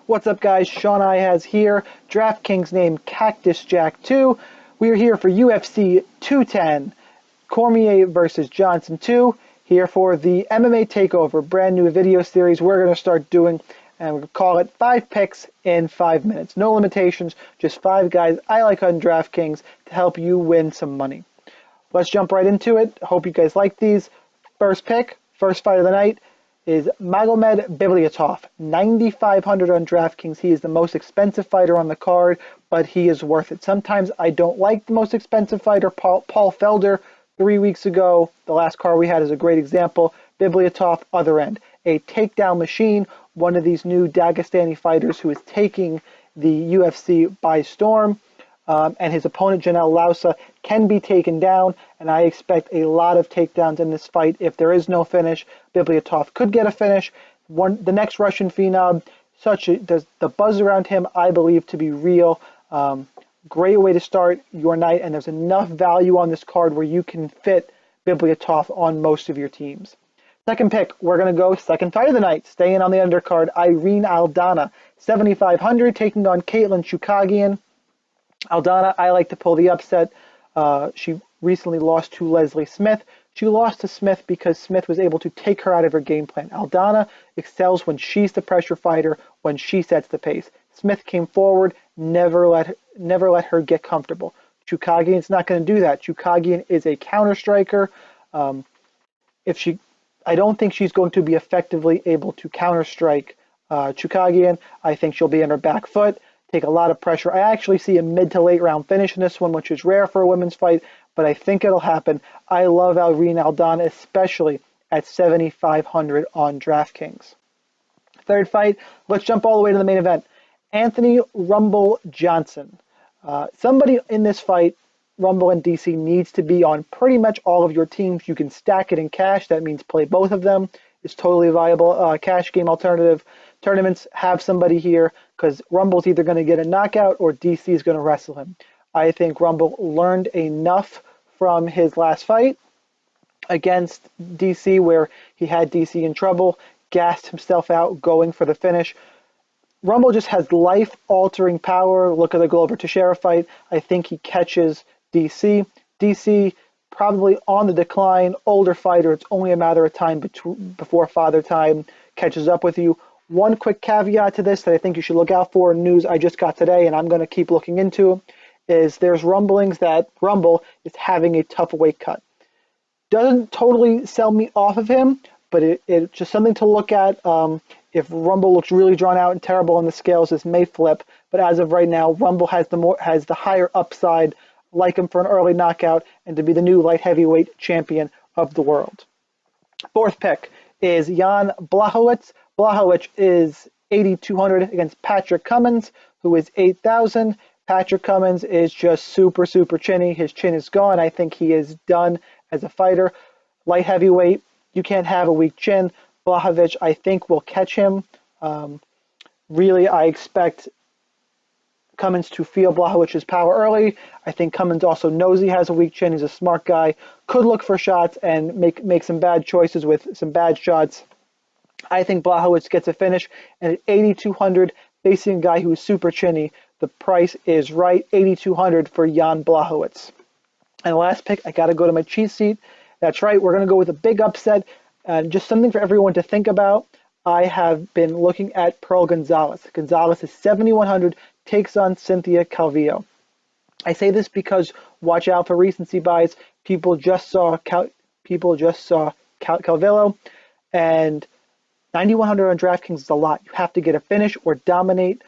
What's up, guys? Shaun Ihasz here. DraftKings named Cactus Jack 2. We are here for UFC 210. Cormier versus Johnson 2. Here for the MMA Takeover, brand new video series we're going to start doing, and we'll call it 5 picks in 5 minutes. No limitations, just 5 guys I like on DraftKings to help you win some money. Let's jump right into it. Hope you guys like these. First pick, first fight of the night, is Magomed Biblia Toth, 9,500 on DraftKings. He is the most expensive fighter on the card, but he is worth it. Sometimes I don't like the most expensive fighter. Paul Felder 3 weeks ago, the last card we had, is a great example. Biblia Toth, other end, a takedown machine, one of these new Dagestani fighters who is taking the UFC by storm. And his opponent, Janelle Lausa, can be taken down, and I expect a lot of takedowns in this fight. If there is no finish, Biblia Toth could get a finish. The next Russian phenom, the buzz around him, I believe, to be real. Great way to start your night, and there's enough value on this card where you can fit Biblia Toth on most of your teams. Second pick, we're going to go second fight of the night, staying on the undercard, Irene Aldana, 7,500, taking on Caitlin Chookagian. Aldana, I like to pull the upset. She recently lost to Leslie Smith. She lost to Smith because Smith was able to take her out of her game plan. Aldana excels when she's the pressure fighter, when she sets the pace. Smith came forward, never let her get comfortable. Chookagian's not going to do that. Chookagian is a counter striker. I don't think she's going to be effectively able to counter strike Chookagian. I think she'll be on her back foot, take a lot of pressure. I actually see a mid to late round finish in this one, which is rare for a women's fight, but I think it'll happen. I love Irene Aldana, especially at 7,500 on DraftKings. Third fight, let's jump all the way to the main event. Anthony Rumble Johnson. Somebody in this fight, Rumble and DC, needs to be on pretty much all of your teams. You can stack it in cash. That means play both of them. It's totally viable. Cash game alternative. Tournaments have somebody here because Rumble's either going to get a knockout or DC is going to wrestle him. I think Rumble learned enough from his last fight against DC, where he had DC in trouble, gassed himself out going for the finish. Rumble just has life-altering power. Look at the Glover Teixeira fight. I think he catches DC. DC probably on the decline, older fighter. It's only a matter of time before Father Time catches up with you. One quick caveat to this that I think you should look out for, news I just got today, and I'm going to keep looking into, is there's rumblings that Rumble is having a tough weight cut. Doesn't totally sell me off of him, but it's just something to look at. If Rumble looks really drawn out and terrible on the scales, this may flip. But as of right now, Rumble has the higher upside, like him for an early knockout, and to be the new light heavyweight champion of the world. Fourth pick is Jan Blachowicz. Blachowicz is 8,200 against Patrick Cummins, who is 8,000. Patrick Cummins is just super, super chinny. His chin is gone. I think he is done as a fighter. Light heavyweight, you can't have a weak chin. Blachowicz, I think, will catch him. Really, I expect Cummins to feel Blachowicz's power early. I think Cummins also knows he has a weak chin. He's a smart guy. Could look for shots and make some bad choices with some bad shots. I think Blachowicz gets a finish, and at 8,200, facing a guy who is super chinny, the price is right. 8,200 for Jan Blachowicz. And the last pick, I got to go to my cheat sheet. That's right, we're going to go with a big upset, and just something for everyone to think about. I have been looking at Pearl Gonzalez. Gonzalez is 7,100, takes on Cynthia Calvillo. I say this because watch out for recency bias. People just saw Calvillo, and 9,100 on DraftKings is a lot. You have to get a finish or dominate.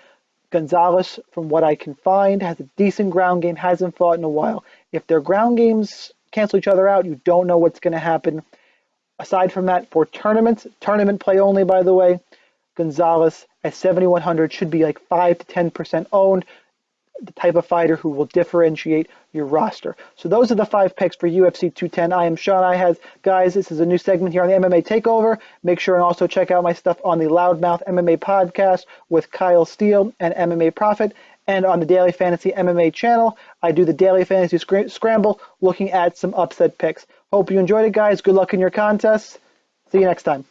Gonzalez, from what I can find, has a decent ground game, hasn't fought in a while. If their ground games cancel each other out, you don't know what's going to happen. Aside from that, for tournaments, tournament play only, by the way, Gonzalez at 7,100 should be like 5 to 10% owned. The type of fighter who will differentiate your roster. So those are the 5 picks for UFC 210. I am Shaun Ihasz. Guys, this is a new segment here on the MMA Takeover. Make sure and also check out my stuff on the Loudmouth MMA podcast with Kyle Steele and MMA Profit, and on the Daily Fantasy MMA channel. I do the Daily Fantasy Scramble, looking at some upset picks. Hope you enjoyed it, guys. Good luck in your contests. See you next time.